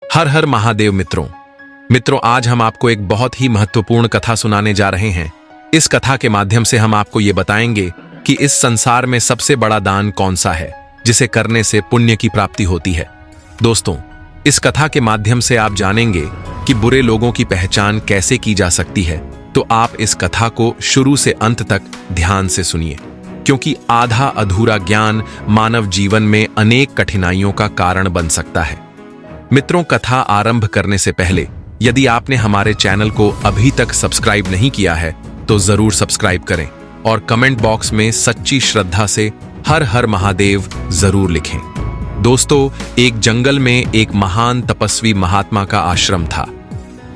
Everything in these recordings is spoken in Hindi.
हर हर महादेव मित्रों, आज हम आपको एक बहुत ही महत्वपूर्ण कथा सुनाने जा रहे हैं। इस कथा के माध्यम से हम आपको ये बताएंगे कि इस संसार में सबसे बड़ा दान कौन सा है जिसे करने से पुण्य की प्राप्ति होती है। दोस्तों, इस कथा के माध्यम से आप जानेंगे कि बुरे लोगों की पहचान कैसे की जा सकती है। तो आप इस कथा को शुरू से अंत तक ध्यान से सुनिए, क्योंकि आधा अधूरा ज्ञान मानव जीवन में अनेक कठिनाइयों का कारण बन सकता है। मित्रों, कथा आरंभ करने से पहले यदि आपने हमारे चैनल को अभी तक सब्सक्राइब नहीं किया है तो जरूर सब्सक्राइब करें और कमेंट बॉक्स में सच्ची श्रद्धा से हर हर महादेव जरूर लिखें। दोस्तों, एक जंगल में एक महान तपस्वी महात्मा का आश्रम था।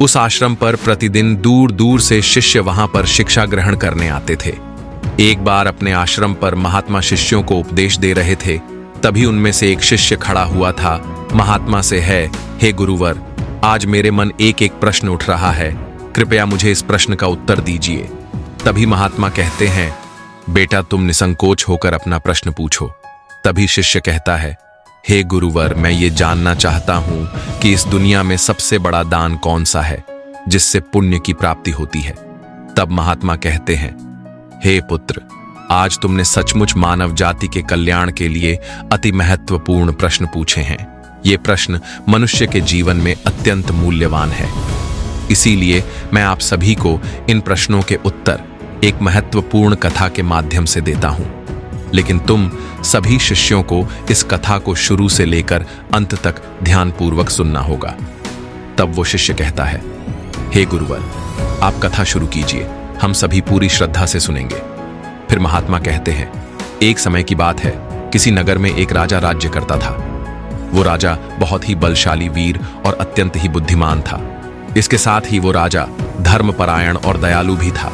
उस आश्रम पर प्रतिदिन दूर दूर से शिष्य वहां पर शिक्षा ग्रहण करने आते थे। एक बार अपने आश्रम पर महात्मा शिष्यों को उपदेश दे रहे थे, तभी उनमें से एक शिष्य खड़ा हुआ था। महात्मा से है, हे गुरुवर, आज मेरे मन एक प्रश्न उठ रहा है, कृपया मुझे इस प्रश्न का उत्तर दीजिए। तभी महात्मा कहते हैं, बेटा तुम निसंकोच होकर अपना प्रश्न पूछो। तभी शिष्य कहता है, हे गुरुवर, मैं ये जानना चाहता हूं कि इस दुनिया में सबसे बड़ा दान कौन सा है जिससे पुण्य की प्राप्ति होती है। तब महात्मा कहते हैं, हे पुत्र, आज तुमने सचमुच मानव जाति के कल्याण के लिए अति महत्वपूर्ण प्रश्न पूछे हैं। ये प्रश्न मनुष्य के जीवन में अत्यंत मूल्यवान है। इसीलिए मैं आप सभी को इन प्रश्नों के उत्तर एक महत्वपूर्ण कथा के माध्यम से देता हूं। लेकिन तुम सभी शिष्यों को इस कथा को शुरू से लेकर अंत तक ध्यानपूर्वक सुनना होगा। तब वो शिष्य कहता है, हे गुरुवर, आप कथा शुरू कीजिए, हम सभी पूरी श्रद्धा से सुनेंगे। फिर महात्मा कहते हैं, एक समय की बात है, किसी नगर में एक राजा राज्य करता था। वो राजा बहुत ही बलशाली, वीर और अत्यंत ही बुद्धिमान था। इसके साथ ही वो राजा धर्मपरायण और दयालु भी था।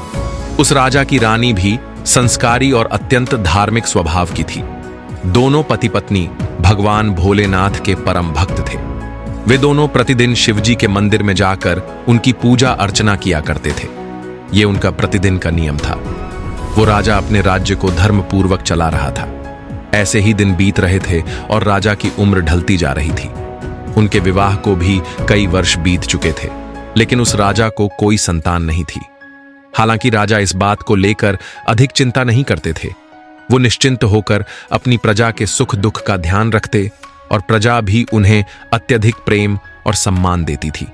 उस राजा की रानी भी संस्कारी और अत्यंत धार्मिक स्वभाव की थी। दोनों पति पत्नी भगवान भोलेनाथ के परम भक्त थे। वे दोनों प्रतिदिन शिवजी के मंदिर में जाकर उनकी पूजा अर्चना किया करते थे। ये उनका प्रतिदिन का नियम था। वो राजा अपने राज्य को धर्मपूर्वक चला रहा था। ऐसे ही दिन बीत रहे थे और राजा की उम्र ढलती जा रही थी। उनके विवाह को भी कई वर्ष बीत चुके थे, लेकिन उस राजा को कोई संतान नहीं थी। हालांकि राजा इस बात को लेकर अधिक चिंता नहीं करते थे। वो निश्चिंत होकर अपनी प्रजा के सुख दुख का ध्यान रखते और प्रजा भी उन्हें अत्यधिक प्रेम और सम्मान देती थी।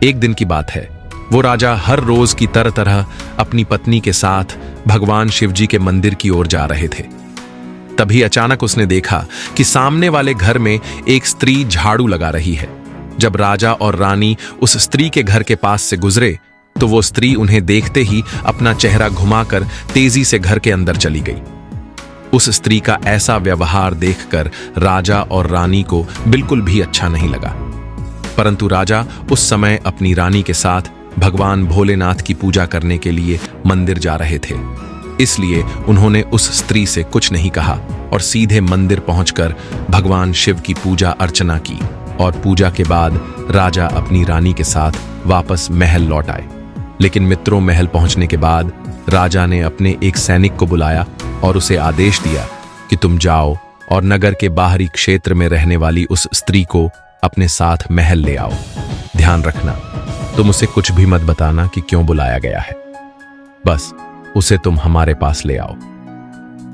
एक दिन की बात है, वो राजा हर रोज की तरह अपनी पत्नी के साथ भगवान शिवजी के मंदिर की ओर जा रहे थे। तभी अचानक उसने देखा कि सामने वाले घर में एक स्त्री झाड़ू लगा रही है। जब राजा और रानी उस स्त्री के घर के पास से गुजरे तो वो स्त्री उन्हें देखते ही अपना चेहरा घुमाकर तेजी से घर के अंदर चली गई। उस स्त्री का ऐसा व्यवहार देखकर राजा और रानी को बिल्कुल भी अच्छा नहीं लगा। परंतु राजा उस समय अपनी रानी के साथ भगवान भोलेनाथ की पूजा करने के लिए मंदिर जा रहे थे। इसलिए उन्होंने उस स्त्री से कुछ नहीं कहा और सीधे मंदिर पहुंचकर भगवान शिव की पूजा अर्चना की। और पूजा के बाद राजा अपनी रानी के साथ वापस महल लौट आए। लेकिन मित्रों, महल पहुंचने के बाद राजा ने अपने एक सैनिक को बुलाया और उसे आदेश दिया कि तुम जाओ और नगर के बाहरी क्षेत्र में रहने वाली उस स्त्री को अपने साथ महल ले आओ। ध्यान रखना, तुम उसे कुछ भी मत बताना कि क्यों बुलाया गया है। बस उसे तुम हमारे पास ले आओ।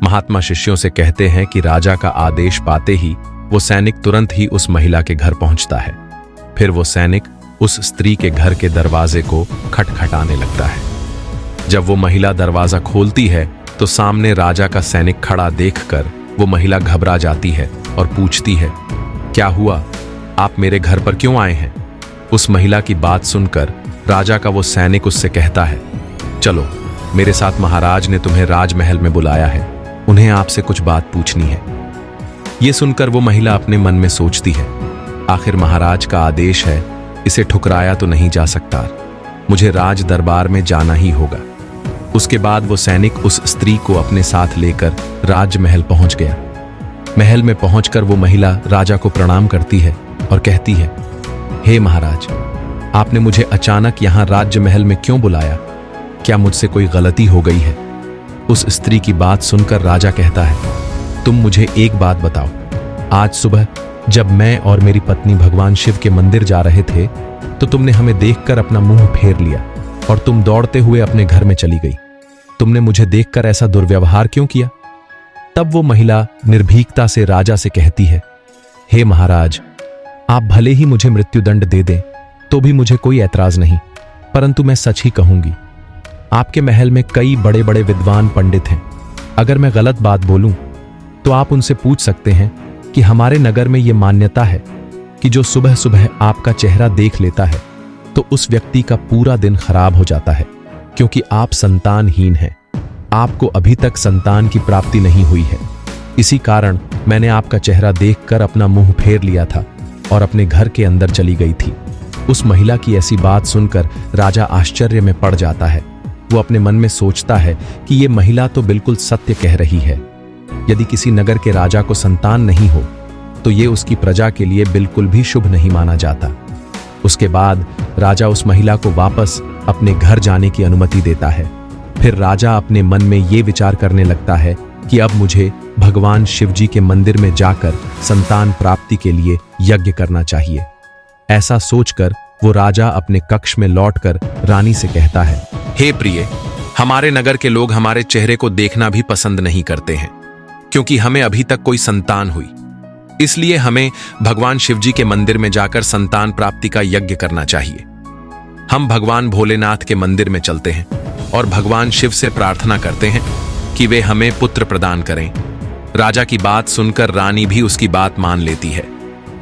महात्मा शिष्यों से कहते हैं कि राजा का आदेश पाते ही वो सैनिक तुरंत ही उस महिला के घर पहुंचता है। फिर वो सैनिक उस स्त्री के घर के दरवाजे को खटखटाने लगता है। जब वो महिला दरवाजा खोलती है तो सामने राजा का सैनिक खड़ा देखकर वो महिला घबरा जाती है और पूछती है, क्या हुआ, आप मेरे घर पर क्यों आए हैं? उस महिला की बात सुनकर राजा का वो सैनिक उससे कहता है, चलो, मेरे साथ महाराज ने तुम्हें राजमहल में बुलाया है, उन्हें आपसे कुछ बात पूछनी है। ये सुनकर वो महिला अपने मन में सोचती है, आखिर महाराज का आदेश है, इसे ठुकराया तो नहीं जा सकता, मुझे राज दरबार में जाना ही होगा। उसके बाद वो सैनिक उस स्त्री को अपने साथ लेकर राजमहल पहुंच गया। महल में पहुंचकर वो महिला राजा को प्रणाम करती है और कहती है, हे महाराज, आपने मुझे अचानक यहाँ राजमहल में क्यों बुलाया? क्या मुझसे कोई गलती हो गई है? उस स्त्री की बात सुनकर राजा कहता है, तुम मुझे एक बात बताओ, आज सुबह जब मैं और मेरी पत्नी भगवान शिव के मंदिर जा रहे थे तो तुमने हमें देखकर अपना मुंह फेर लिया और तुम दौड़ते हुए अपने घर में चली गई। तुमने मुझे देखकर ऐसा दुर्व्यवहार क्यों किया? तब वो महिला निर्भीकता से राजा से कहती है, हे महाराज, आप भले ही मुझे मृत्युदंड दे दें तो भी मुझे कोई ऐतराज नहीं, परंतु मैं सच ही कहूंगी। आपके महल में कई बड़े बड़े विद्वान पंडित हैं। अगर मैं गलत बात बोलूं तो आप उनसे पूछ सकते हैं कि हमारे नगर में यह मान्यता है कि जो सुबह सुबह आपका चेहरा देख लेता है तो उस व्यक्ति का पूरा दिन खराब हो जाता है, क्योंकि आप संतानहीन हैं। आपको अभी तक संतान की प्राप्ति नहीं हुई है। इसी कारण मैंने आपका चेहरा देखकर अपना मुंह फेर लिया था और अपने घर के अंदर चली गई थी। उस महिला की ऐसी बात सुनकर राजा आश्चर्य में पड़ जाता है। वो अपने मन में सोचता है कि ये महिला तो बिल्कुल सत्य कह रही है। यदि किसी नगर के राजा को संतान नहीं हो तो ये उसकी प्रजा के लिए बिल्कुल भी शुभ नहीं माना जाता। उसके बाद राजा उस महिला को वापस अपने घर जाने की अनुमति देता है। फिर राजा अपने मन में ये विचार करने लगता है कि अब मुझे भगवान शिव जी के मंदिर में जाकर संतान प्राप्ति के लिए यज्ञ करना चाहिए। ऐसा सोचकर वो राजा अपने कक्ष में लौटकर रानी से कहता है, हे प्रिय, हमारे नगर के लोग हमारे चेहरे को देखना भी पसंद नहीं करते हैं, क्योंकि हमें अभी तक कोई संतान हुई। इसलिए हमें भगवान शिव जी के मंदिर में जाकर संतान प्राप्ति का यज्ञ करना चाहिए। हम भगवान भोलेनाथ के मंदिर में चलते हैं और भगवान शिव से प्रार्थना करते हैं कि वे हमें पुत्र प्रदान करें। राजा की बात सुनकर रानी भी उसकी बात मान लेती है।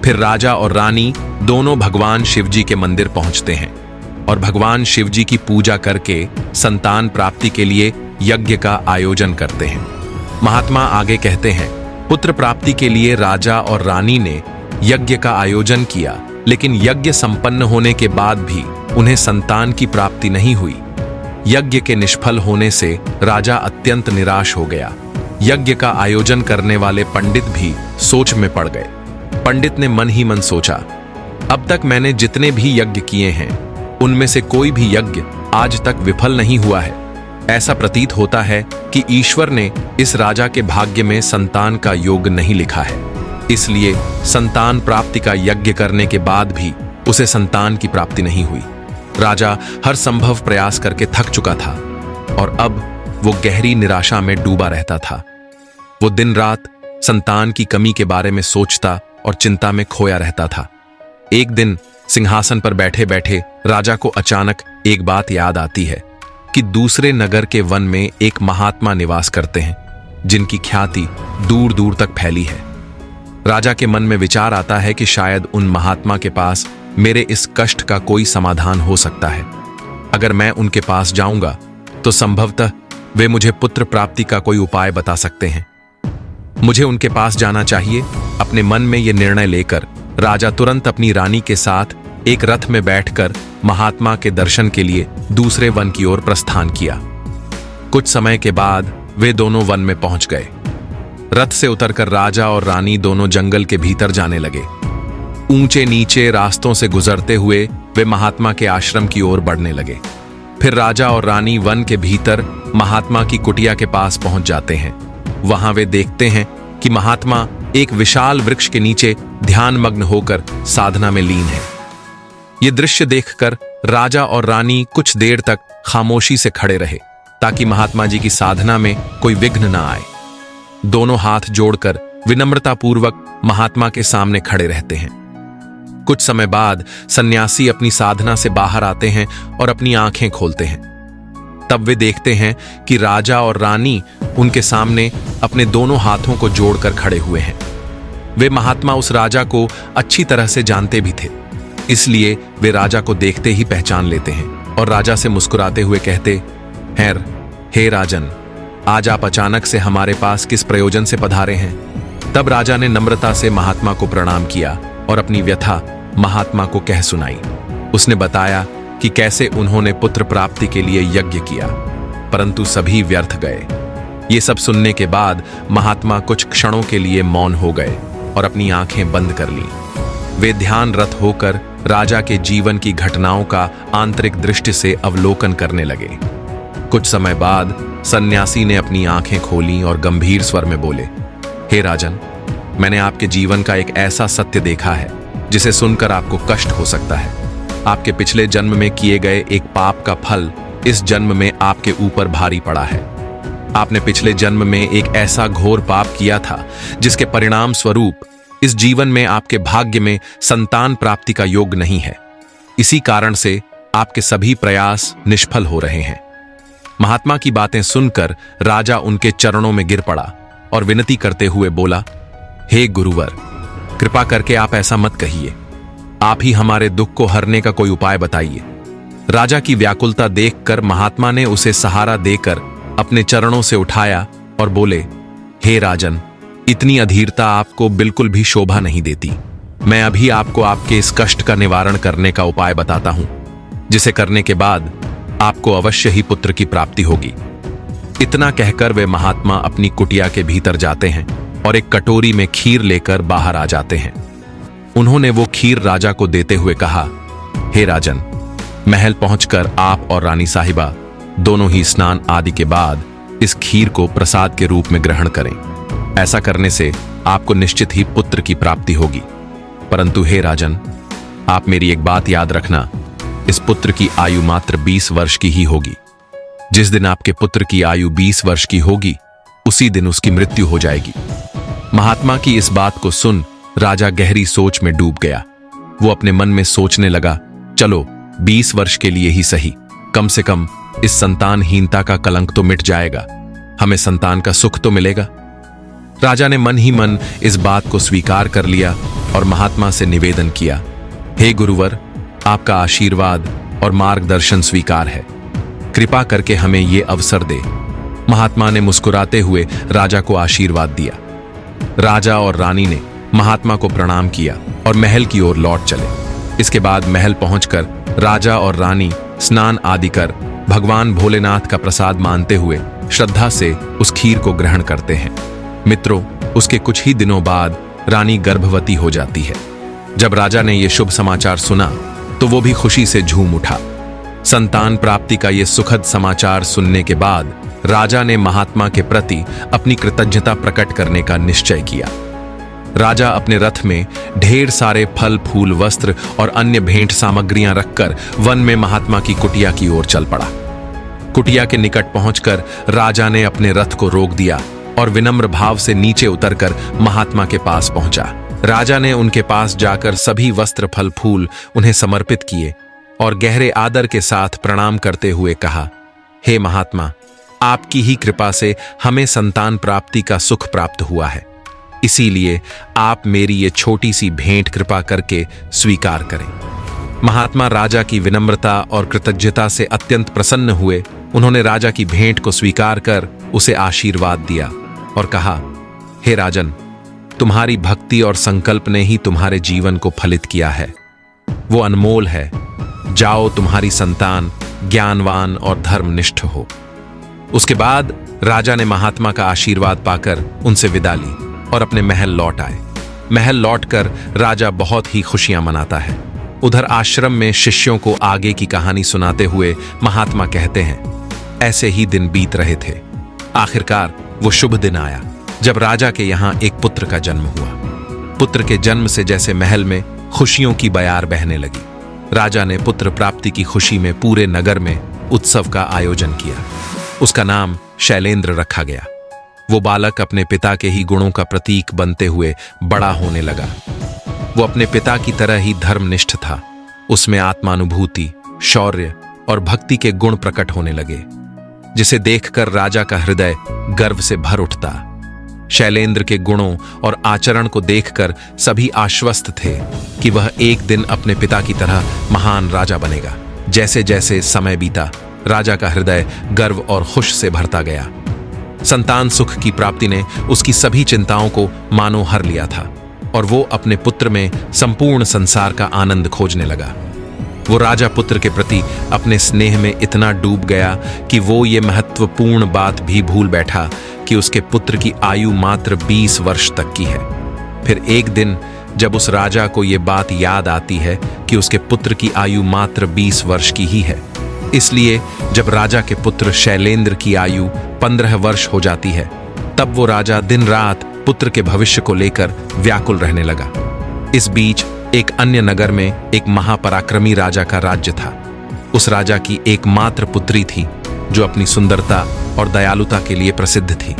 फिर राजा और रानी दोनों भगवान शिव जी के मंदिर पहुंचते हैं और भगवान शिव जी की पूजा करके संतान प्राप्ति के लिए यज्ञ का आयोजन करते हैं। महात्मा आगे कहते हैं, पुत्र प्राप्ति के लिए राजा और रानी ने यज्ञ का आयोजन किया, लेकिन यज्ञ संपन्न होने के बाद भी उन्हें संतान की प्राप्ति नहीं हुई। यज्ञ के निष्फल होने से राजा अत्यंत निराश हो गया। यज्ञ का आयोजन करने वाले पंडित भी सोच में पड़ गए। पंडित ने मन ही मन सोचा, अब तक मैंने जितने भी यज्ञ किए हैं उनमें से कोई भी यज्ञ आज तक विफल नहीं हुआ है। ऐसा प्रतीत होता है कि ईश्वर ने इस राजा के भाग्य में संतान का योग नहीं लिखा है, इसलिए संतान प्राप्ति का यज्ञ करने के बाद भी उसे संतान की प्राप्ति नहीं हुई। राजा हर संभव प्रयास करके थक चुका था और अब वो गहरी निराशा में डूबा रहता था। वो दिन रात संतान की कमी के बारे में सोचता और चिंता में खोया रहता था। एक दिन सिंहासन पर बैठे बैठे राजा को अचानक एक बात याद आती है कि दूसरे नगर के वन में एक महात्मा निवास करते हैं, जिनकी ख्याति दूर दूर तक फैली है। राजा के मन में विचार आता है कि शायद उन महात्मा के पास मेरे इस कष्ट का कोई समाधान हो सकता है। अगर मैं उनके पास जाऊंगा तो संभवतः वे मुझे पुत्र प्राप्ति का कोई उपाय बता सकते हैं। मुझे उनके पास जाना चाहिए। अपने मन में यह निर्णय लेकर राजा तुरंत अपनी रानी के साथ एक रथ में बैठकर महात्मा के दर्शन के लिए दूसरे वन की ओर प्रस्थान किया। कुछ समय के बाद वे दोनों वन में पहुंच गए। रथ से उतरकर राजा और रानी दोनों जंगल के भीतर जाने लगे। ऊंचे नीचे रास्तों से गुजरते हुए वे महात्मा के आश्रम की ओर बढ़ने लगे। फिर राजा और रानी वन के भीतर महात्मा की कुटिया के पास पहुंच जाते हैं। वहां वे देखते हैं कि महात्मा एक विशाल वृक्ष के नीचे ध्यानमग्न होकर साधना में लीन है। ये दृश्य देखकर राजा और रानी कुछ देर तक खामोशी से खड़े रहे ताकि महात्मा जी की साधना में कोई विघ्न न आए। दोनों हाथ जोड़कर विनम्रतापूर्वक महात्मा के सामने खड़े रहते हैं। कुछ समय बाद सन्यासी अपनी साधना से बाहर आते हैं और अपनी आंखें खोलते हैं। तब वे देखते हैं कि राजा और रानी उनके सामने अपने दोनों हाथों को जोड़कर खड़े हुए हैं। वे महात्मा उस राजा को अच्छी तरह से जानते भी थे, इसलिए वे राजा को देखते ही पहचान लेते हैं और राजा से मुस्कुराते हुए कहते हैं, हे राजन, आज आप अचानक से हमारे पास किस प्रयोजन से पधारे हैं? तब राजा ने नम्रता से महात्मा को प्रणाम किया और अपनी व्यथा महात्मा को कह सुनाई। उसने बताया कि कैसे उन्होंने पुत्र प्राप्ति के लिए यज्ञ किया, परंतु सभी व्यर्थ गए। ये सब सुनने के बाद महात्मा कुछ क्षणों के लिए मौन हो गए और अपनी आंखें बंद कर लीं। वे ध्यानरत होकर राजा के जीवन की घटनाओं का आंतरिक दृष्टि से अवलोकन करने लगे। कुछ समय बाद सन्यासी ने अपनी आंखें खोलीं और गंभीर स्वर में बोले, हे राजन, मैंने आपके जीवन का एक ऐसा सत्य देखा है जिसे सुनकर आपको कष्ट हो सकता है। आपके पिछले जन्म में किए गए एक पाप का फल इस जन्म में आपके ऊपर भारी पड़ा है। आपने पिछले जन्म में एक ऐसा घोर पाप किया था जिसके परिणाम स्वरूप इस जीवन में आपके भाग्य में संतान प्राप्ति का योग नहीं है। इसी कारण से आपके सभी प्रयास निष्फल हो रहे हैं। महात्मा की बातें सुनकर राजा उनके चरणों में गिर पड़ा और विनती करते हुए बोला, हे गुरुवर, कृपा करके आप ऐसा मत कहिए। आप ही हमारे दुख को हरने का कोई उपाय बताइए। राजा की व्याकुलता देखकर महात्मा ने उसे सहारा देकर अपने चरणों से उठाया और बोले, हे राजन, इतनी अधीरता आपको बिल्कुल भी शोभा नहीं देती। मैं अभी आपको आपके इस कष्ट का निवारण करने का उपाय बताता हूं, जिसे करने के बाद आपको अवश्य ही पुत्र की प्राप्ति होगी। इतना कहकर वे महात्मा अपनी कुटिया के भीतर जाते हैं और एक कटोरी में खीर लेकर बाहर आ जाते हैं। उन्होंने वो खीर राजा को देते हुए कहा, हे राजन, महल पहुंचकर आप और रानी साहिबा दोनों ही स्नान आदि के बाद इस खीर को प्रसाद के रूप में ग्रहण करें। ऐसा करने से आपको निश्चित ही पुत्र की प्राप्ति होगी। परंतु हे राजन, आप मेरी एक बात याद रखना, इस पुत्र की आयु मात्र 20 वर्ष की ही होगी। जिस दिन आपके पुत्र की आयु 20 वर्ष की होगी, उसी दिन उसकी मृत्यु हो जाएगी। महात्मा की इस बात को सुन राजा गहरी सोच में डूब गया। वो अपने मन में सोचने लगा, चलो 20 वर्ष के लिए ही सही, कम से कम इस संतानहीनता का कलंक तो मिट जाएगा, हमें संतान का सुख तो मिलेगा। राजा ने मन ही मन इस बात को स्वीकार कर लिया और महात्मा से निवेदन किया, हे गुरुवर, आपका आशीर्वाद और मार्गदर्शन स्वीकार है, कृपा करके हमें ये अवसर दे। महात्मा ने मुस्कुराते हुए राजा को आशीर्वाद दिया। राजा और रानी ने महात्मा को प्रणाम किया और महल की ओर लौट चले। इसके बाद महल पहुंचकर राजा और रानी स्नान आदि कर भगवान भोलेनाथ का प्रसाद मानते हुए श्रद्धा से उस खीर को ग्रहण करते हैं। मित्रों, उसके कुछ ही दिनों बाद रानी गर्भवती हो जाती है। जब राजा ने यह शुभ समाचार सुना तो वो भी खुशी से झूम उठा। संतान प्राप्ति का यह सुखद समाचार सुनने के बाद राजा ने महात्मा के प्रति अपनी कृतज्ञता प्रकट करने का निश्चय किया। राजा अपने रथ में ढेर सारे फल फूल वस्त्र और अन्य भेंट सामग्रियां रखकर वन में महात्मा की कुटिया की ओर चल पड़ा। कुटिया के निकट पहुंचकर राजा ने अपने रथ को रोक दिया और विनम्र भाव से नीचे उतरकर महात्मा के पास पहुंचा। राजा ने उनके पास जाकर सभी वस्त्र फल फूल उन्हें समर्पित किए और गहरे आदर के साथ प्रणाम करते हुए कहा, हे महात्मा, आपकी ही कृपा से हमें संतान प्राप्ति का सुख प्राप्त हुआ है, इसीलिए आप मेरी ये छोटी सी भेंट कृपा करके स्वीकार करें। महात्मा राजा की विनम्रता और कृतज्ञता से अत्यंत प्रसन्न हुए। उन्होंने राजा की भेंट को स्वीकार कर उसे आशीर्वाद दिया और कहा, हे राजन, तुम्हारी भक्ति और संकल्प ने ही तुम्हारे जीवन को फलित किया है, वो अनमोल है। जाओ, तुम्हारी संतान ज्ञानवान और धर्मनिष्ठ हो। उसके बाद राजा ने महात्मा का आशीर्वाद पाकर उनसे विदा ली और अपने महल लौट आए। महल लौटकर राजा बहुत ही खुशियां मनाता है। उधर आश्रम में शिष्यों को आगे की कहानी सुनाते हुए महात्मा कहते हैं, ऐसे ही दिन बीत रहे थे। आखिरकार वो शुभ दिन आया जब राजा के यहाँ एक पुत्र का जन्म हुआ। पुत्र के जन्म से जैसे महल में खुशियों की बयार बहने लगी। राजा ने पुत्र प्राप्ति की खुशी में पूरे नगर में उत्सव का आयोजन किया। उसका नाम शैलेंद्र रखा गया। वो बालक अपने पिता के ही गुणों का प्रतीक बनते हुए बड़ा होने लगा। वो अपने पिता की तरह ही धर्मनिष्ठ था। उसमें आत्मानुभूति, शौर्य और भक्ति के गुण प्रकट होने लगे, जिसे देखकर राजा का हृदय गर्व से भर उठता। शैलेंद्र के गुणों और आचरण को देखकर सभी आश्वस्त थे कि वह एक दिन अपने पिता की तरह महान राजा बनेगा। जैसे जैसे समय बीता, राजा का हृदय गर्व और खुश से भरता गया। संतान सुख की प्राप्ति ने उसकी सभी चिंताओं को मानो हर लिया था और वो अपने पुत्र में संपूर्ण संसार का आनंद खोजने लगा। वो राजा पुत्र के प्रति अपने स्नेह में इतना डूब गया कि वो ये महत्वपूर्ण बात भी भूल बैठा कि उसके पुत्र की आयु मात्र 20 वर्ष तक की है। फिर एक दिन जब उस राजा को ये बात याद आती है कि उसके पुत्र की आयु मात्र 20 वर्ष की ही है, इसलिए जब राजा के पुत्र शैलेंद्र की आयु 15 वर्ष हो जाती है, तब वो राजा दिन रात पुत्र के भविष्य को लेकर व्याकुल रहने लगा। इस बीच एक अन्य नगर में एक महापराक्रमी राजा का राज्य था। उस राजा की एकमात्र पुत्री थी जो अपनी सुंदरता और दयालुता के लिए प्रसिद्ध थी।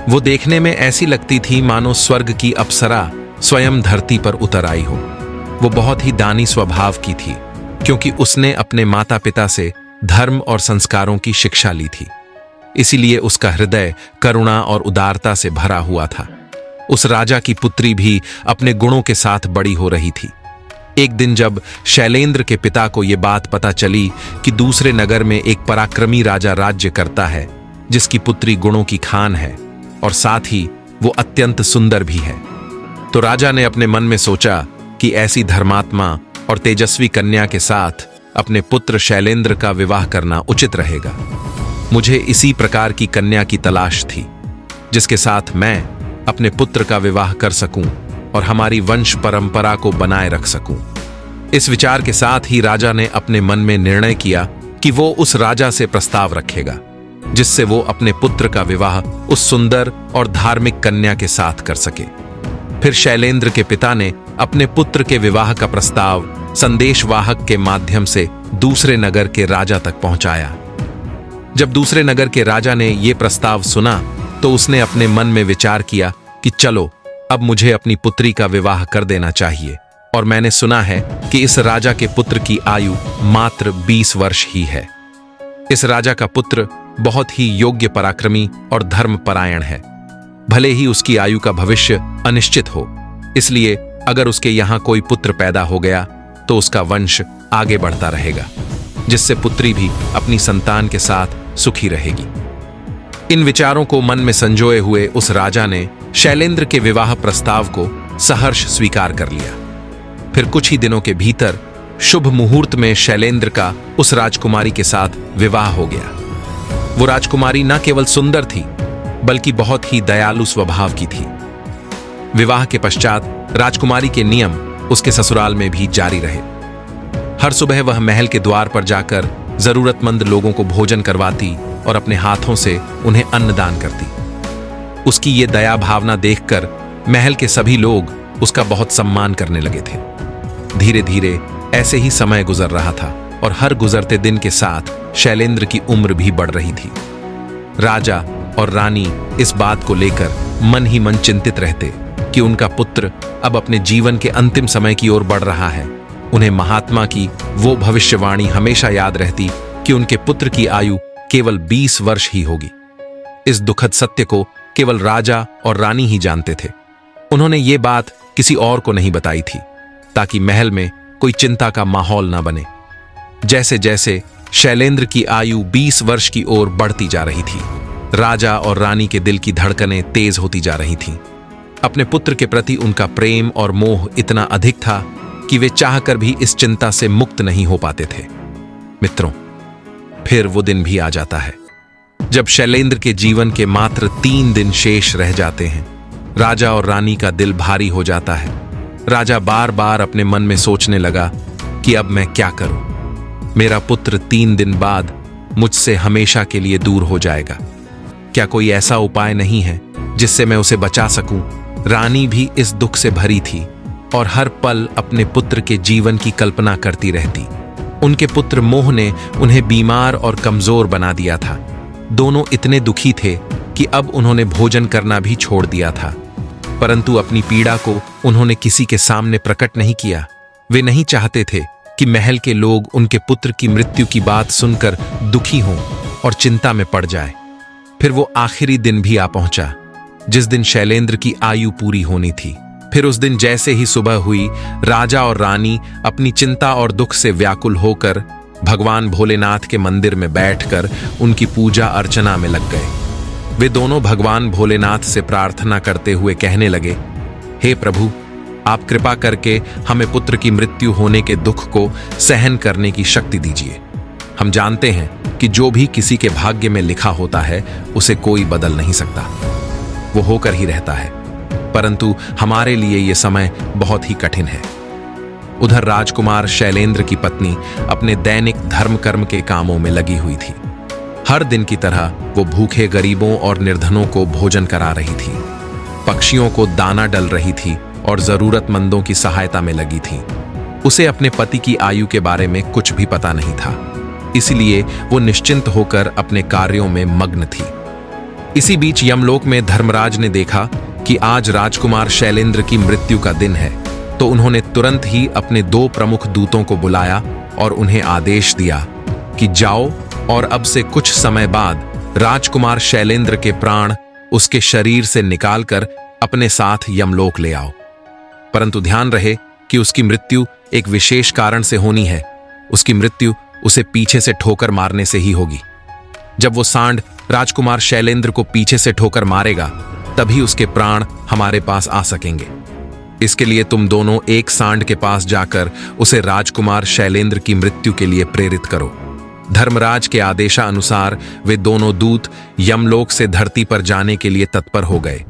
वो देखने में ऐसी लगती थी मानो स्वर्ग की अप्सरा स्वयं धरती पर उतर आई हो। वो बहुत ही दानी स्वभाव की थी क्योंकि उसने अपने माता पिता से धर्म और संस्कारों की शिक्षा ली थी। इसीलिए उसका हृदय करुणा और उदारता से भरा हुआ था। उस राजा की पुत्री भी अपने गुणों के साथ बड़ी हो रही थी। एक दिन जब शैलेंद्र के पिता को यह बात पता चली कि दूसरे नगर में एक पराक्रमी राजा राज्य करता है जिसकी पुत्री गुणों की खान है और साथ ही वो अत्यंत सुंदर भी है, तो राजा ने अपने मन में सोचा कि ऐसी धर्मात्मा और तेजस्वी कन्या के साथ अपने पुत्र शैलेंद्र का विवाह करना उचित रहेगा। मुझे इसी प्रकार की कन्या की तलाश थी जिसके साथ मैं अपने पुत्र का विवाह कर सकूं और हमारी वंश परंपरा को बनाए रख सकूं। इस विचार के साथ ही राजा ने अपने मन में निर्णय किया कि वो उस राजा से प्रस्ताव रखेगा जिससे वो अपने पुत्र का विवाह उस सुंदर और धार्मिक कन्या के साथ कर सके। फिर शैलेंद्र के पिता ने अपने पुत्र के विवाह का प्रस्ताव संदेशवाहक के माध्यम से दूसरे नगर के राजा तक पहुंचाया। जब दूसरे नगर के राजा ने यह प्रस्ताव सुना तो उसने अपने मन में विचार किया कि चलो अब मुझे अपनी पुत्री का विवाह कर देना चाहिए, और मैंने सुना है कि इस राजा के पुत्र की आयु मात्र 20 वर्ष ही है। इस राजा का पुत्र बहुत ही योग्य, पराक्रमी और धर्मपरायण है। भले ही उसकी आयु का भविष्य अनिश्चित हो, इसलिए अगर उसके यहां कोई पुत्र पैदा हो गया तो उसका वंश आगे बढ़ता रहेगा, जिससे पुत्री भी अपनी संतान के साथ सुखी रहेगी। इन विचारों को मन में संजोए हुए उस राजा ने शैलेंद्र के विवाह प्रस्ताव को सहर्ष स्वीकार कर लिया। फिर कुछ ही दिनों के भीतर शुभ मुहूर्त में शैलेंद्र का उस राजकुमारी के साथ विवाह हो गया। वो राजकुमारी न केवल सुंदर थी बल्कि बहुत ही दयालु स्वभाव की थी। विवाह के पश्चात राजकुमारी के नियम उसके ससुराल में भी जारी रहे। हर सुबह वह महल के द्वार पर जाकर जरूरतमंद लोगों को भोजन करवाती और अपने हाथों से उन्हें अन्नदान करती। उसकी ये दया भावना देखकर महल के सभी लोग उसका बहुत सम्मान करने लगे थे। धीरे धीरे ऐसे ही समय गुजर रहा था और हर गुजरते दिन के साथ शैलेंद्र की उम्र भी बढ़ रही थी। राजा और रानी इस बात को लेकर मन ही मन चिंतित रहते कि उनका पुत्र अब अपने जीवन के अंतिम समय की ओर बढ़ रहा है। उन्हें महात्मा की वो भविष्यवाणी हमेशा याद रहती कि उनके पुत्र की आयु केवल 20 वर्ष ही होगी। इस दुखद सत्य को केवल राजा और रानी ही जानते थे। उन्होंने ये बात किसी और को नहीं बताई थी ताकि महल में कोई चिंता का माहौल न बने। जैसे जैसे शैलेंद्र की आयु 20 वर्ष की ओर बढ़ती जा रही थी, राजा और रानी के दिल की धड़कनें तेज होती जा रही थीं। अपने पुत्र के प्रति उनका प्रेम और मोह इतना अधिक था कि वे चाहकर भी इस चिंता से मुक्त नहीं हो पाते थे। मित्रों, फिर वो दिन भी आ जाता है जब शैलेंद्र के जीवन के मात्र 3 दिन शेष रह जाते हैं। राजा और रानी का दिल भारी हो जाता है। राजा बार बार अपने मन में सोचने लगा कि अब मैं क्या करूं? मेरा पुत्र 3 दिन बाद मुझसे हमेशा के लिए दूर हो जाएगा। क्या कोई ऐसा उपाय नहीं है जिससे मैं उसे बचा सकूं? रानी भी इस दुख से भरी थी और हर पल अपने पुत्र के जीवन की कल्पना करती रहती। उनके पुत्र मोह ने उन्हें बीमार और कमजोर बना दिया था। दोनों इतने दुखी थे कि अब उन्होंने भोजन करना भी छोड़ दिया था, परंतु अपनी पीड़ा को उन्होंने किसी के सामने प्रकट नहीं किया। वे नहीं चाहते थे कि महल के लोग उनके पुत्र की मृत्यु की बात सुनकर दुखी हों और चिंता में पड़ जाए। फिर वो आखिरी दिन भी आ पहुंचा जिस दिन शैलेंद्र की आयु पूरी होनी थी। फिर उस दिन जैसे ही सुबह हुई, राजा और रानी अपनी चिंता और दुख से व्याकुल होकर भगवान भोलेनाथ के मंदिर में बैठकर उनकी पूजा अर्चना में लग गए। वे दोनों भगवान भोलेनाथ से प्रार्थना करते हुए कहने लगे, हे प्रभु, आप कृपा करके हमें पुत्र की मृत्यु होने के दुख को सहन करने की शक्ति दीजिए। हम जानते हैं कि जो भी किसी के भाग्य में लिखा होता है उसे कोई बदल नहीं सकता, वो होकर ही रहता है, परंतु हमारे लिए यह समय बहुत ही कठिन है। उधर राजकुमार शैलेंद्र की पत्नी अपने दैनिक धर्म कर्म के कामों में लगी हुई थी। हर दिन की तरह वो भूखे गरीबों और निर्धनों को भोजन करा रही थी। पक्षियों को दाना डल रही थी और जरूरतमंदों की सहायता में लगी थी। उसे अपने पति की आयु के बारे में कुछ भी पता नहीं था, इसलिए वो निश्चिंत होकर अपने कार्यों में मग्न थी। इसी बीच यमलोक में धर्मराज ने देखा कि आज राजकुमार शैलेंद्र की मृत्यु का दिन है, तो उन्होंने तुरंत ही अपने 2 प्रमुख दूतों को बुलाया और उन्हें आदेश दिया कि जाओ और अब से कुछ समय बाद राजकुमार शैलेंद्र के प्राण उसके शरीर से निकालकर अपने साथ यमलोक ले आओ। परंतु ध्यान रहे कि उसकी मृत्यु एक विशेष कारण से होनी है। उसकी मृत्यु उसे पीछे से ठोकर मारने से ही होगी। जब वो सांड राजकुमार शैलेंद्र को पीछे से ठोकर मारेगा, तभी उसके प्राण हमारे पास आ सकेंगे। इसके लिए तुम दोनों एक सांड के पास जाकर उसे राजकुमार शैलेंद्र की मृत्यु के लिए प्रेरित करो। धर्मराज के आदेशानुसार वे दोनों दूत यमलोक से धरती पर जाने के लिए तत्पर हो गए।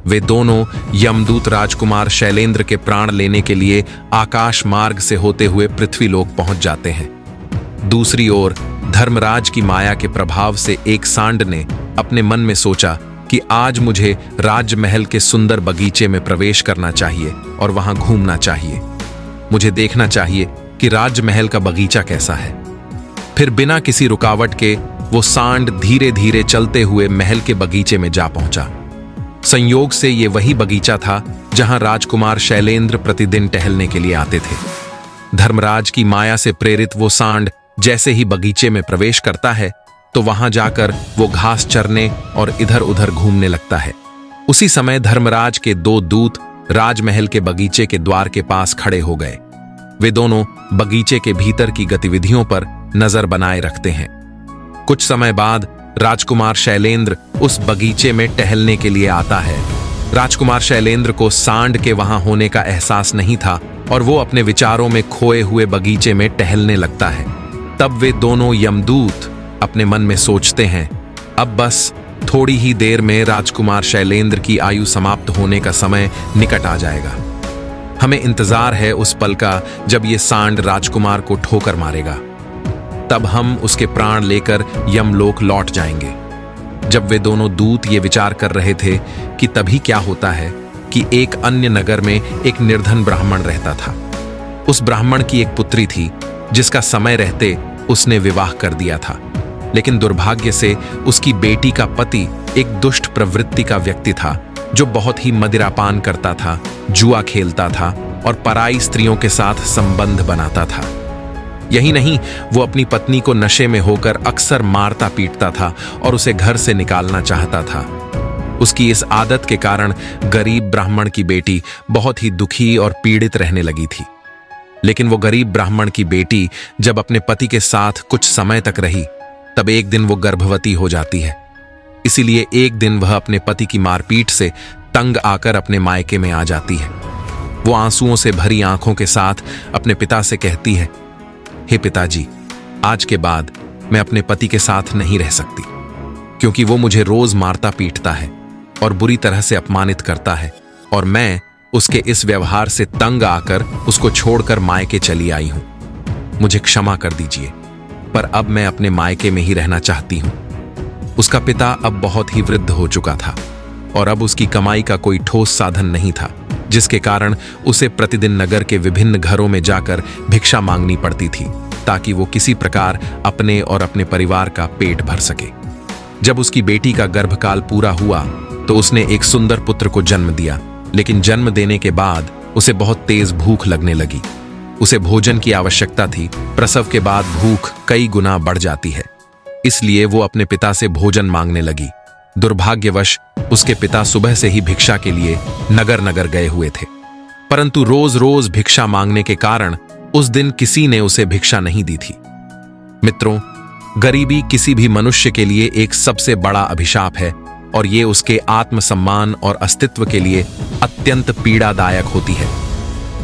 वे दोनों यमदूत राजकुमार शैलेंद्र के प्राण लेने के लिए आकाश मार्ग से होते हुए पृथ्वीलोक पहुंच जाते हैं। दूसरी ओर धर्मराज की माया के प्रभाव से एक सांड ने अपने मन में सोचा कि आज मुझे राजमहल के सुंदर बगीचे में प्रवेश करना चाहिए और वहां घूमना चाहिए। मुझे देखना चाहिए कि राजमहल का बगीचा कैसा है। फिर बिना किसी रुकावट के वो सांड धीरे धीरे चलते हुए महल के बगीचे में जा पहुंचा। संयोग से ये वही बगीचा था जहां राजकुमार शैलेंद्र प्रतिदिन टहलने के लिए आते थे। धर्मराज की माया से प्रेरित वो सांड जैसे ही बगीचे में प्रवेश करता है, तो वहां जाकर वो घास चरने और इधर उधर घूमने लगता है। उसी समय धर्मराज के 2 दूत राजमहल के बगीचे के द्वार के पास खड़े हो गए। वे दोनों बगीचे के भीतर की गतिविधियों पर नजर बनाए रखते हैं। कुछ समय बाद राजकुमार शैलेंद्र उस बगीचे में टहलने के लिए आता है। राजकुमार शैलेंद्र को सांड के वहां होने का एहसास नहीं था और वो अपने विचारों में खोए हुए बगीचे में टहलने लगता है। तब वे दोनों यमदूत अपने मन में सोचते हैं, अब बस थोड़ी ही देर में राजकुमार शैलेंद्र की आयु समाप्त होने का समय निकट आ जाएगा। हमें इंतजार है उस पल का जब ये सांड राजकुमार को ठोकर मारेगा। तब हम उसके प्राण लेकर यमलोक लौट जाएंगे। जब वे दोनों दूत ये विचार कर रहे थे कि तभी क्या होता है कि एक अन्य नगर में एक निर्धन ब्राह्मण रहता था। उस ब्राह्मण की एक पुत्री थी जिसका समय रहते उसने विवाह कर दिया था, लेकिन दुर्भाग्य से उसकी बेटी का पति एक दुष्ट प्रवृत्ति का व्यक्ति था जो बहुत ही मदिरापान करता था, जुआ खेलता था और पराई स्त्रियों के साथ संबंध बनाता था। यही नहीं, वो अपनी पत्नी को नशे में होकर अक्सर मारता पीटता था और उसे घर से निकालना चाहता था। उसकी इस आदत के कारण गरीब ब्राह्मण की बेटी बहुत ही दुखी और पीड़ित रहने लगी थी। लेकिन वो गरीब ब्राह्मण की बेटी जब अपने पति के साथ कुछ समय तक रही, तब एक दिन वो गर्भवती हो जाती है। इसीलिए एक दिन वह अपने पति की मारपीट से तंग आकर अपने मायके में आ जाती है। वो आंसुओं से भरी आंखों के साथ अपने पिता से कहती है, हे पिताजी, आज के बाद मैं अपने पति के साथ नहीं रह सकती, क्योंकि वो मुझे रोज मारता पीटता है और बुरी तरह से अपमानित करता है और मैं उसके इस व्यवहार से तंग आकर उसको छोड़कर मायके चली आई हूं। मुझे क्षमा कर दीजिए, पर अब मैं अपने मायके में ही रहना चाहती हूं। उसका पिता अब बहुत ही वृद्ध हो चुका था और अब उसकी कमाई का कोई ठोस साधन नहीं था, जिसके कारण उसे प्रतिदिन नगर के विभिन्न घरों में जाकर भिक्षा मांगनी पड़ती थी ताकि वो किसी प्रकार अपने और अपने परिवार का पेट भर सके। जब उसकी बेटी का गर्भकाल पूरा हुआ तो उसने एक सुंदर पुत्र को जन्म दिया, लेकिन जन्म देने के बाद उसे बहुत तेज भूख लगने लगी। उसे भोजन की आवश्यकता थी। प्रसव के बाद भूख कई गुना बढ़ जाती है, इसलिए वो अपने पिता से भोजन मांगने लगी। दुर्भाग्यवश उसके पिता सुबह से ही भिक्षा के लिए नगर नगर गए हुए थे, परंतु रोज रोज भिक्षा मांगने के कारण उस दिन किसी ने उसे भिक्षा नहीं दी थी। मित्रों, गरीबी किसी भी मनुष्य के लिए एक सबसे बड़ा अभिशाप है और ये उसके आत्मसम्मान और अस्तित्व के लिए अत्यंत पीड़ादायक होती है।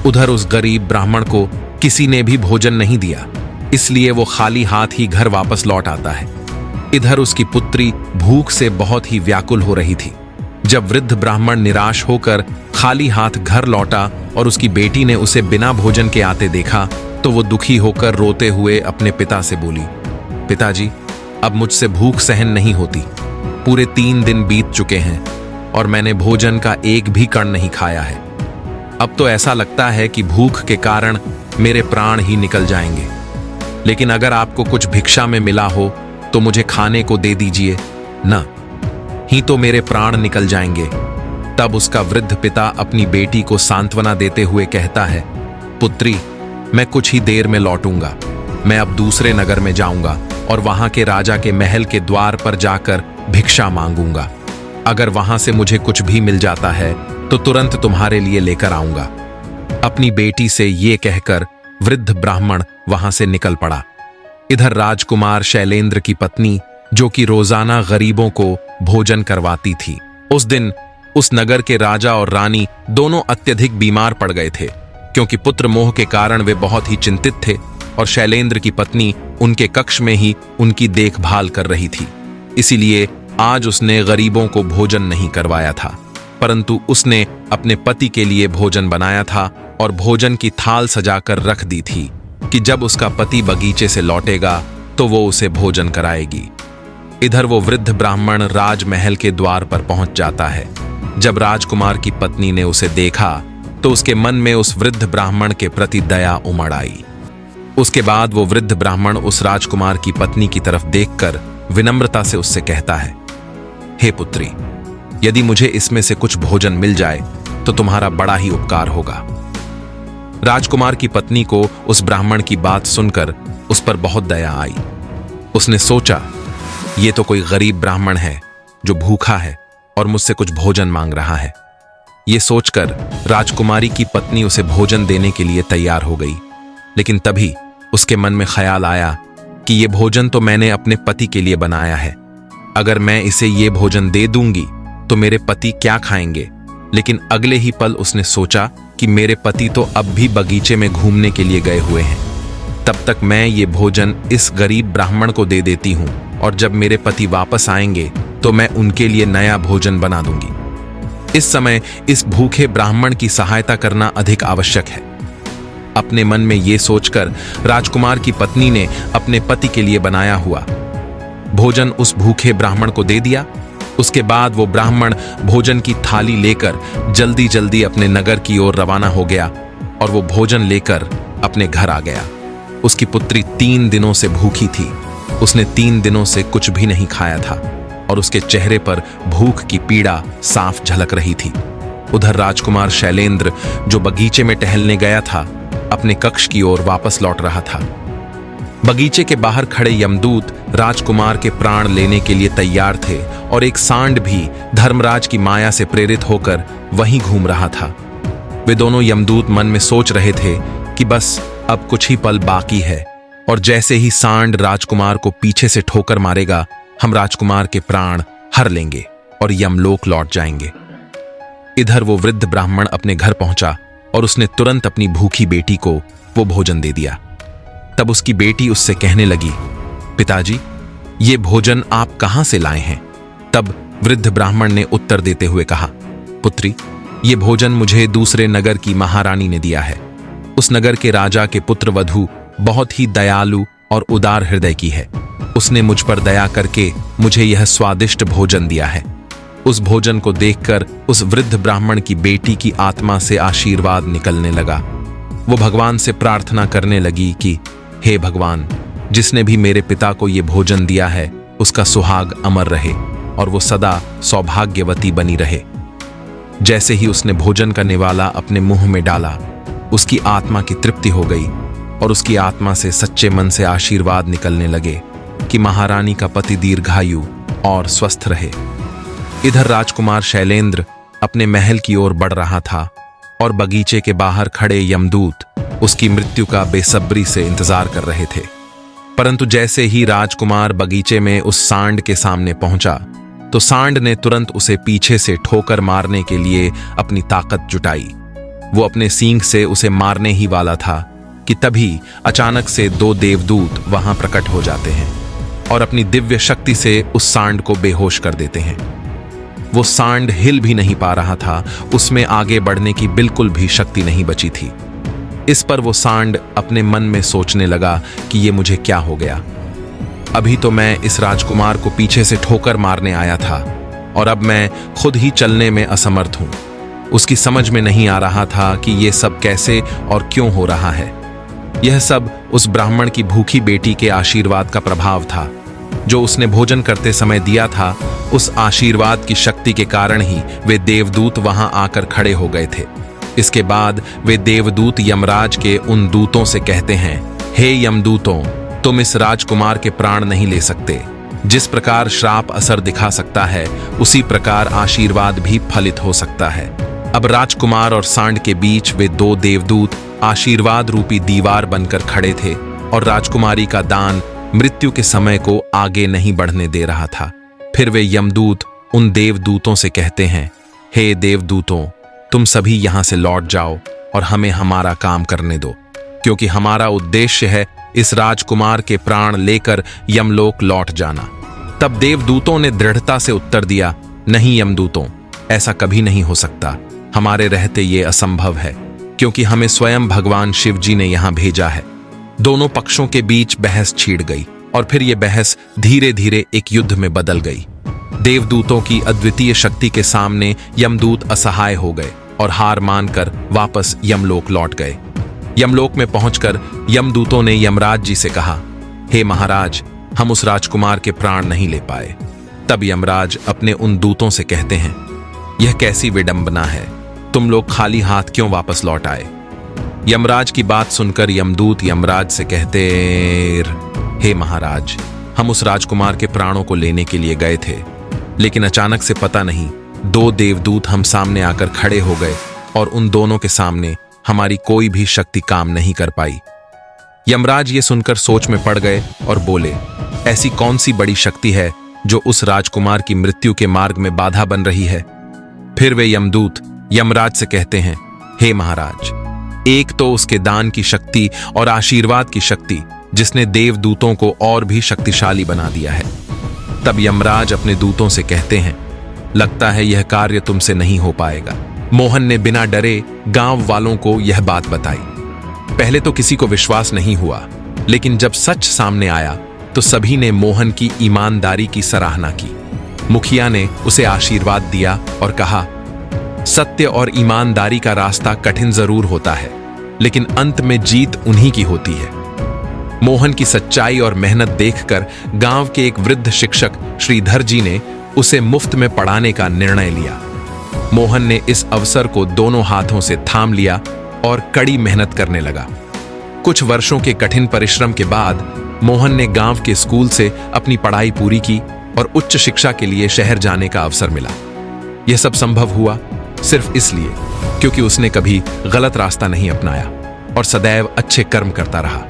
उधर उस गरीब ब्राह्मण को किसी ने भी भोजन नहीं दिया, इसलिए वो खाली हाथ ही घर वापस लौट आता है। इधर उसकी पुत्री भूख से बहुत ही व्याकुल हो रही थी। जब वृद्ध ब्राह्मण निराश होकर खाली हाथ घर लौटा और उसकी बेटी ने उसे बिना भोजन के आते देखा, तो वो दुखी होकर रोते हुए अपने पिता से बोली, पिताजी, अब मुझसे भूख सहन नहीं होती। पूरे 3 दिन बीत चुके हैं और मैंने भोजन का एक भी कण नहीं खाया है। अब तो ऐसा लगता है कि भूख के कारण मेरे प्राण ही निकल जाएंगे। लेकिन अगर आपको कुछ भिक्षा में मिला हो तो मुझे खाने को दे दीजिए न, ही तो मेरे प्राण निकल जाएंगे। तब उसका वृद्ध पिता अपनी बेटी को सांत्वना देते हुए कहता है, पुत्री, मैं कुछ ही देर में लौटूंगा। मैं अब दूसरे नगर में जाऊंगा और वहां के राजा के महल के द्वार पर जाकर भिक्षा मांगूंगा। अगर वहां से मुझे कुछ भी मिल जाता है तो तुरंत तुम्हारे लिए लेकर आऊंगा। अपनी बेटी से ये कहकर वृद्ध ब्राह्मण वहां से निकल पड़ा। इधर राजकुमार शैलेंद्र की पत्नी, जो कि रोजाना गरीबों को भोजन करवाती थी, उस दिन उस नगर के राजा और रानी दोनों अत्यधिक बीमार पड़ गए थे, क्योंकि पुत्र मोह के कारण वे बहुत ही चिंतित थे और शैलेंद्र की पत्नी उनके कक्ष में ही उनकी देखभाल कर रही थी। इसीलिए आज उसने गरीबों को भोजन नहीं करवाया था, परंतु उसने अपने पति के लिए भोजन बनाया था और भोजन की थाल सजाकर रख दी थी कि जब उसका पति बगीचे से लौटेगा तो वो उसे भोजन कराएगी। इधर वो वृद्ध ब्राह्मण राजमहल के द्वार पर पहुंच जाता है। जब राजकुमार की पत्नी ने उसे देखा तो उसके मन में उस वृद्ध ब्राह्मण के प्रति दया उमड़ आई। उसके बाद वो वृद्ध ब्राह्मण उस राजकुमार की पत्नी की तरफ देखकर विनम्रता से उससे कहता है, हे पुत्री, यदि मुझे इसमें से कुछ भोजन मिल जाए तो तुम्हारा बड़ा ही उपकार होगा। राजकुमार की पत्नी को उस ब्राह्मण की बात सुनकर उस पर बहुत दया आई। उसने सोचा, ये तो कोई गरीब ब्राह्मण है जो भूखा है और मुझसे कुछ भोजन मांग रहा है। ये सोचकर राजकुमारी की पत्नी उसे भोजन देने के लिए तैयार हो गई। लेकिन तभी उसके मन में ख्याल आया कि ये भोजन तो मैंने अपने पति के लिए बनाया है। अगर मैं इसे ये भोजन दे दूंगी तो मेरे पति क्या खाएंगे। लेकिन अगले ही पल उसने सोचा कि मेरे पति तो अब भी बगीचे में घूमने के लिए गए हुए हैं, तब तक मैं ये भोजन इस गरीब ब्राह्मण को दे देती हूँ और जब मेरे पति वापस आएंगे तो मैं उनके लिए नया भोजन बना दूंगी। इस समय इस भूखे ब्राह्मण की सहायता करना अधिक आवश्यक है। अपने मन में ये सोचकर राजकुमार की पत्नी ने अपने पति के लिए बनाया हुआ भोजन उस भूखे ब्राह्मण को दे दिया। उसके बाद वो ब्राह्मण भोजन की थाली लेकर जल्दी जल्दी अपने नगर की ओर रवाना हो गया और वो भोजन लेकर अपने घर आ गया। उसकी पुत्री 3 दिनों से भूखी थी। उसने 3 दिनों से कुछ भी नहीं खाया था और उसके चेहरे पर भूख की पीड़ा साफ झलक रही थी। उधर राजकुमार शैलेंद्र, जो बगीचे में टहलने गया था, अपने कक्ष की ओर वापस लौट रहा था। बगीचे के बाहर खड़े यमदूत राजकुमार के प्राण लेने के लिए तैयार थे और एक सांड भी धर्मराज की माया से प्रेरित होकर वहीं घूम रहा था। वे दोनों यमदूत मन में सोच रहे थे कि बस अब कुछ ही पल बाकी है और जैसे ही सांड राजकुमार को पीछे से ठोकर मारेगा, हम राजकुमार के प्राण हर लेंगे और यमलोक लौट जाएंगे। इधर वो वृद्ध ब्राह्मण अपने घर पहुंचा और उसने तुरंत अपनी भूखी बेटी को वो भोजन दे दिया। तब उसकी बेटी उससे कहने लगी, पिताजी, ये भोजन आप कहां से लाए हैं? तब वृद्ध ब्राह्मण ने उत्तर देते हुए कहा, पुत्री, ये भोजन मुझे दूसरे नगर की महारानी ने दिया है। उस नगर के राजा के पुत्र वधू बहुत ही दयालु और उदार हृदय की है। उसने मुझ पर दया करके मुझे यह स्वादिष्ट भोजन दिया है। उस भोजन को देखकर उस वृद्ध ब्राह्मण की बेटी की आत्मा से आशीर्वाद निकलने लगा। वो भगवान से प्रार्थना करने लगी कि हे भगवान, जिसने भी मेरे पिता को ये भोजन दिया है उसका सुहाग अमर रहे और वो सदा सौभाग्यवती बनी रहे। जैसे ही उसने भोजन का निवाला अपने मुंह में डाला, उसकी आत्मा की तृप्ति हो गई और उसकी आत्मा से सच्चे मन से आशीर्वाद निकलने लगे कि महारानी का पति दीर्घायु और स्वस्थ रहे। इधर राजकुमार शैलेंद्र अपने महल की ओर बढ़ रहा था और बगीचे के बाहर खड़े यमदूत उसकी मृत्यु का बेसब्री से इंतजार कर रहे थे। परंतु जैसे ही राजकुमार बगीचे में उस सांड के सामने पहुंचा तो सांड ने तुरंत उसे पीछे से ठोकर मारने के लिए अपनी ताकत जुटाई। वो अपने सींग से उसे मारने ही वाला था कि तभी अचानक से 2 देवदूत वहां प्रकट हो जाते हैं और अपनी दिव्य शक्ति से उस सांड को बेहोश कर देते हैं। वो सांड हिल भी नहीं पा रहा था, उसमें आगे बढ़ने की बिल्कुल भी शक्ति नहीं बची थी। इस पर वो सांड अपने मन में सोचने लगा कि ये मुझे क्या हो गया। अभी तो मैं इस राजकुमार को पीछे से ठोकर मारने आया था, और अब मैं खुद ही चलने में असमर्थ हूं। उसकी समझ में नहीं आ रहा था कि ये सब कैसे और क्यों हो रहा है। यह सब उस ब्राह्मण की भूखी बेटी के आशीर्वाद का प्रभाव था। जो उसने भोजन करते समय दिया था, उस आशीर्वाद की शक्ति के कारण ही वे देवदूत वहां आकर खड़े हो गए थे। इसके बाद वे देवदूत यमराज के उन दूतों से कहते हैं, हे यमदूतों, तुम इस राजकुमार के प्राण नहीं ले सकते। जिस प्रकार श्राप असर दिखा सकता है, उसी प्रकार आशीर्वाद भी फलित हो सकता है। अब राजकुमार और सांड के बीच वे दो देवदूत आशीर्वाद रूपी दीवार बनकर खड़े थे और राजकुमारी का दान मृत्यु के समय को आगे नहीं बढ़ने दे रहा था। फिर वे यमदूत उन देवदूतों से कहते हैं, हे देवदूतों, तुम सभी यहां से लौट जाओ और हमें हमारा काम करने दो, क्योंकि हमारा उद्देश्य है इस राजकुमार के प्राण लेकर यमलोक लौट जाना। तब देवदूतों ने दृढ़ता से उत्तर दिया, नहीं यमदूतों, ऐसा कभी नहीं हो सकता। हमारे रहते ये असंभव है, क्योंकि हमें स्वयं भगवान शिव जी ने यहां भेजा है। दोनों पक्षों के बीच बहस छिड़ गई और फिर यह बहस धीरे धीरे एक युद्ध में बदल गई। देवदूतों की अद्वितीय शक्ति के सामने यमदूत असहाय हो गए और हार मानकर वापस यमलोक लौट गए। यमलोक में पहुंचकर यमदूतों ने यमराज जी से कहा, हे महाराज, हम उस राजकुमार के प्राण नहीं ले पाए। तब यमराज अपने उन दूतों से कहते हैं, यह कैसी विडंबना है, तुम लोग खाली हाथ क्यों वापस लौट आए? यमराज की बात सुनकर यमदूत यमराज से कहते, हे महाराज, हम उस राजकुमार के प्राणों को लेने के लिए गए थे, लेकिन अचानक से पता नहीं दो देवदूत हम सामने आकर खड़े हो गए और उन दोनों के सामने हमारी कोई भी शक्ति काम नहीं कर पाई। यमराज ये सुनकर सोच में पड़ गए और बोले, ऐसी कौन सी बड़ी शक्ति है जो उस राजकुमार की मृत्यु के मार्ग में बाधा बन रही है? फिर वे यमदूत यमराज से कहते हैं, हे महाराज, एक तो उसके दान की शक्ति और आशीर्वाद की शक्ति, जिसने देवदूतों को और भी शक्तिशाली बना दिया है। तब यमराज अपने दूतों से कहते हैं, लगता है यह कार्य तुमसे नहीं हो पाएगा। मोहन ने बिना डरे गांव वालों को यह बात बताई। पहले तो किसी को विश्वास नहीं हुआ, लेकिन जब सच सामने आया तो सभी ने मोहन की ईमानदारी की सराहना की। मुखिया ने उसे आशीर्वाद दिया और कहा, सत्य और ईमानदारी का रास्ता कठिन जरूर होता है, लेकिन अंत में जीत उन्हीं की होती है। मोहन की सच्चाई और मेहनत देखकर गांव के एक वृद्ध शिक्षक श्रीधर जी ने उसे मुफ्त में पढ़ाने का निर्णय लिया। मोहन ने इस अवसर को दोनों हाथों से थाम लिया और कड़ी मेहनत करने लगा। कुछ वर्षों के कठिन परिश्रम के बाद मोहन ने गांव के स्कूल से अपनी पढ़ाई पूरी की और उच्च शिक्षा के लिए शहर जाने का अवसर मिला। यह सब संभव हुआ सिर्फ इसलिए क्योंकि उसने कभी गलत रास्ता नहीं अपनाया और सदैव अच्छे कर्म करता रहा।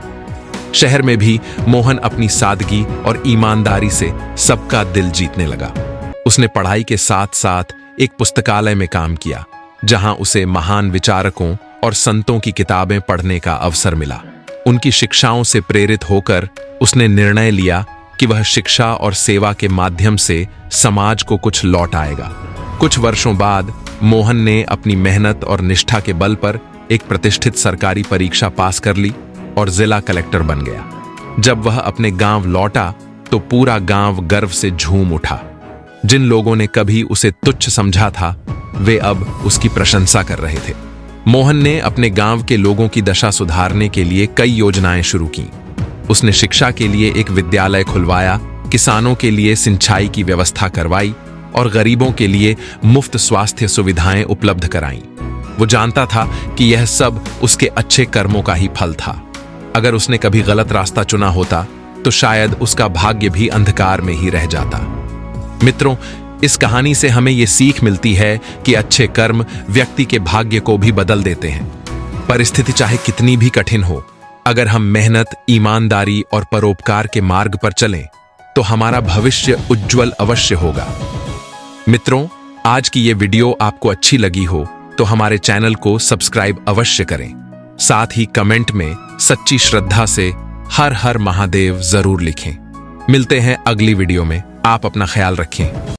शहर में भी मोहन अपनी सादगी और ईमानदारी से सबका दिल जीतने लगा। उसने पढ़ाई के साथ साथ एक पुस्तकालय में काम किया, जहां उसे महान विचारकों और संतों की किताबें पढ़ने का अवसर मिला। उनकी शिक्षाओं से प्रेरित होकर उसने निर्णय लिया कि वह शिक्षा और सेवा के माध्यम से समाज को कुछ लौट आएगा। कुछ वर्षों बाद मोहन ने अपनी मेहनत और निष्ठा के बल पर एक प्रतिष्ठित सरकारी परीक्षा पास कर ली और जिला कलेक्टर बन गया। जब वह अपने गांव लौटा तो पूरा गांव गर्व से झूम उठा। जिन लोगों ने कभी उसे तुच्छ समझा था, वे अब उसकी प्रशंसा कर रहे थे। मोहन ने अपने गांव के लोगों की दशा सुधारने के लिए कई योजनाएं शुरू की। उसने शिक्षा के लिए एक विद्यालय खुलवाया, किसानों के लिए सिंचाई की व्यवस्था करवाई और गरीबों के लिए मुफ्त स्वास्थ्य सुविधाएं उपलब्ध कराईं। वो जानता था कि यह सब उसके अच्छे कर्मों का ही फल था। अगर उसने कभी गलत रास्ता चुना होता तो शायद उसका भाग्य भी अंधकार में ही रह जाता। मित्रों, इस कहानी से हमें यह सीख मिलती है कि अच्छे कर्म व्यक्ति के भाग्य को भी बदल देते हैं। परिस्थिति चाहे कितनी भी कठिन हो, अगर हम मेहनत, ईमानदारी और परोपकार के मार्ग पर चलें तो हमारा भविष्य उज्जवल अवश्य होगा। मित्रों, आज की ये वीडियो आपको अच्छी लगी हो तो हमारे चैनल को सब्सक्राइब अवश्य करें। साथ ही कमेंट में सच्ची श्रद्धा से हर हर महादेव जरूर लिखें। मिलते हैं अगली वीडियो में। आप अपना ख्याल रखें।